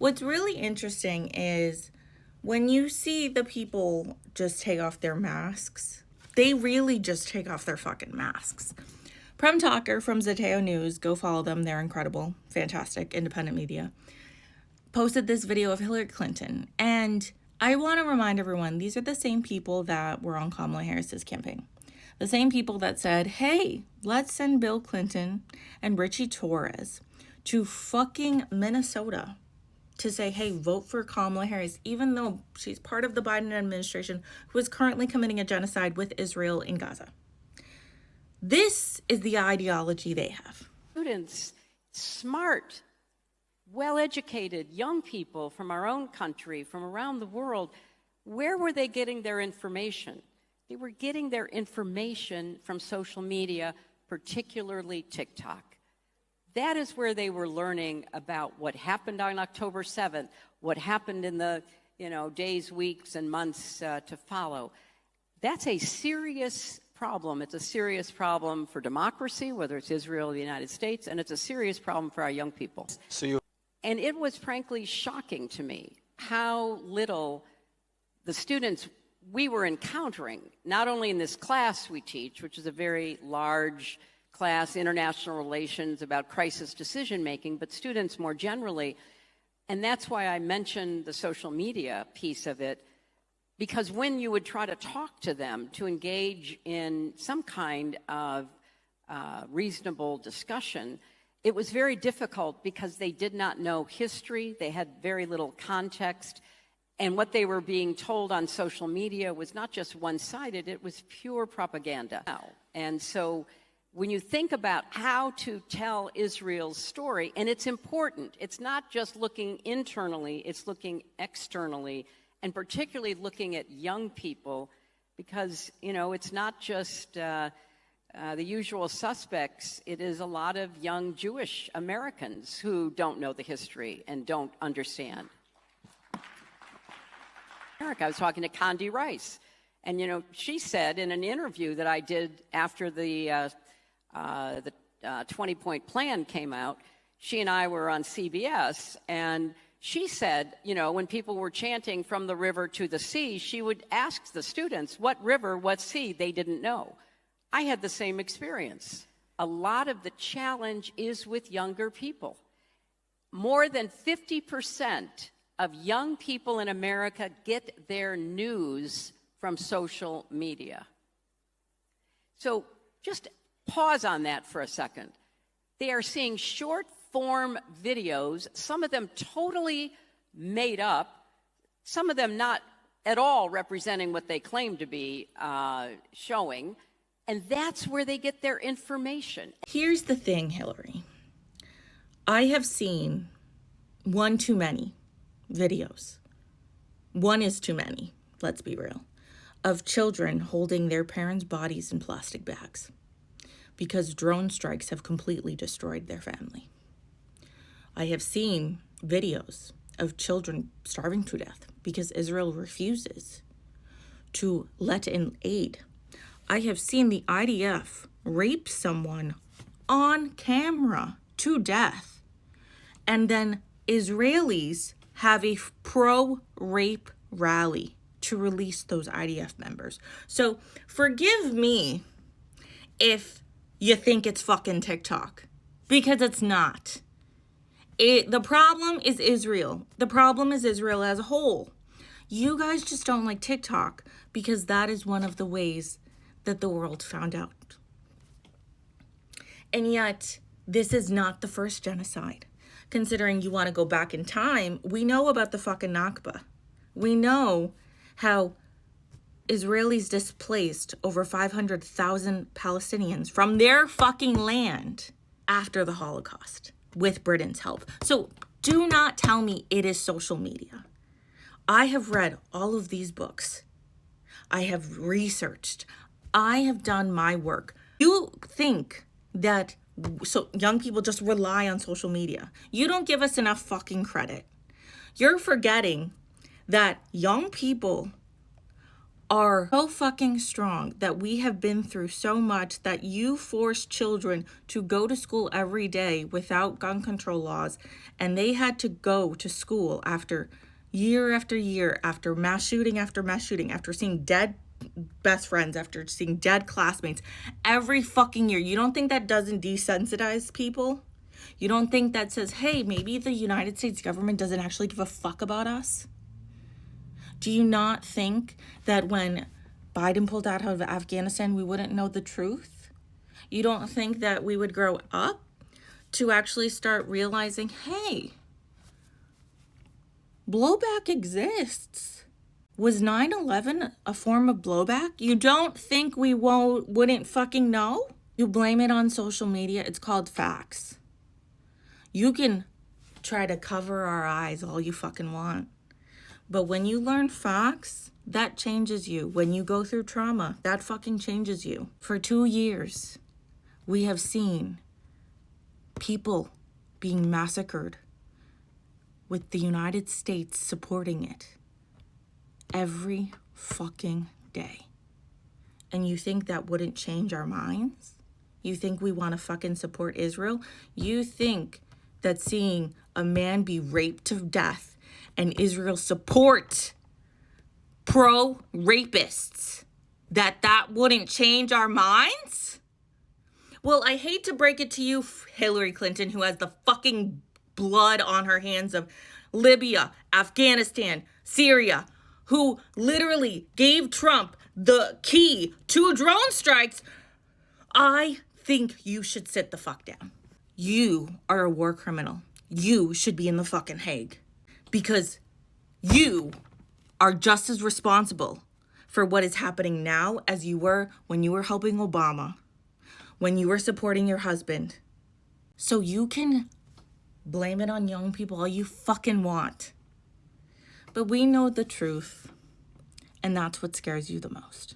What's really interesting is when you see the people just take off their masks, they really just take off their fucking masks. Prem Talker from Zateo News, go follow them. They're incredible, fantastic, independent media, posted this video of Hillary Clinton. And I want to remind everyone, these are the same people that were on Kamala Harris's campaign. The same people that said, hey, let's send Bill Clinton and Richie Torres to fucking Minnesota to say, hey, vote for Kamala Harris, even though she's part of the Biden administration who is currently committing a genocide with Israel in Gaza. This is the ideology they have. Students, smart, well-educated young people from our own country, from around the world, where were they getting their information? They were getting their information from social media, particularly TikTok. That is where they were learning about what happened on October 7th, what happened in the days, weeks, and months to follow. That's a serious problem. It's a serious problem for democracy, whether it's Israel or the United States, and it's a serious problem for our young people. And it was frankly shocking to me how little the students we were encountering, not only in this class we teach, which is a very large class, international relations about crisis decision-making, but students more generally. And that's why I mentioned the social media piece of it, because when you would try to talk to them to engage in some kind of reasonable discussion, it was very difficult because they did not know history, they had very little context, and what they were being told on social media was not just one-sided, it was pure propaganda. And so when you think about how to tell Israel's story, and it's important, it's not just looking internally, it's looking externally, and particularly looking at young people, because, it's not just the usual suspects. It is a lot of young Jewish Americans who don't know the history and don't understand. I was talking to Condi Rice, and, she said in an interview that I did after the 20-point plan came out, she and I were on CBS, and she said, when people were chanting from the river to the sea, she would ask the students, what river, what sea? They didn't know. I had the same experience. A lot of the challenge is with younger people. More than 50% of young people in America get their news from social media. So just pause on that for a second. They are seeing short-form videos, some of them totally made up, some of them not at all representing what they claim to be showing, and that's where they get their information. Here's the thing, Hilary. I have seen one too many videos. One is too many, let's be real, of children holding their parents' bodies in plastic bags because drone strikes have completely destroyed their family. I have seen videos of children starving to death because Israel refuses to let in aid. I have seen the IDF rape someone on camera to death, and then Israelis have a pro-rape rally to release those IDF members. So forgive me if you think it's fucking TikTok, because it's not. The problem is Israel. The problem is Israel as a whole. You guys just don't like TikTok because that is one of the ways that the world found out. And yet, this is not the first genocide. Considering you want to go back in time, we know about the fucking Nakba. We know how Israelis displaced over 500,000 Palestinians from their fucking land after the Holocaust with Britain's help. So do not tell me it is social media. I have read all of these books. I have researched. I have done my work. You think that young people just rely on social media. You don't give us enough fucking credit. You're forgetting that young people are so fucking strong, that we have been through so much, that you force children to go to school every day without gun control laws, and they had to go to school after year, after mass shooting, after seeing dead best friends, after seeing dead classmates every fucking year. You don't think that doesn't desensitize people? You don't think that says, hey, maybe the United States government doesn't actually give a fuck about us? Do you not think that when Biden pulled out of Afghanistan, we wouldn't know the truth? You don't think that we would grow up to actually start realizing, hey, blowback exists? Was 9/11 a form of blowback? You don't think we wouldn't fucking know? You blame it on social media. It's called facts. You can try to cover our eyes all you fucking want. But when you learn facts, that changes you. When you go through trauma, that fucking changes you. For 2 years, we have seen people being massacred with the United States supporting it every fucking day. And you think that wouldn't change our minds? You think we want to fucking support Israel? You think that seeing a man be raped to death and Israel support pro-rapists, that wouldn't change our minds? Well, I hate to break it to you, Hilary Clinton, who has the fucking blood on her hands of Libya, Afghanistan, Syria, who literally gave Trump the key to drone strikes. I think you should sit the fuck down. You are a war criminal. You should be in the fucking Hague, because you are just as responsible for what is happening now as you were when you were helping Obama, when you were supporting your husband. So you can blame it on young people all you fucking want. But we know the truth, and that's what scares you the most.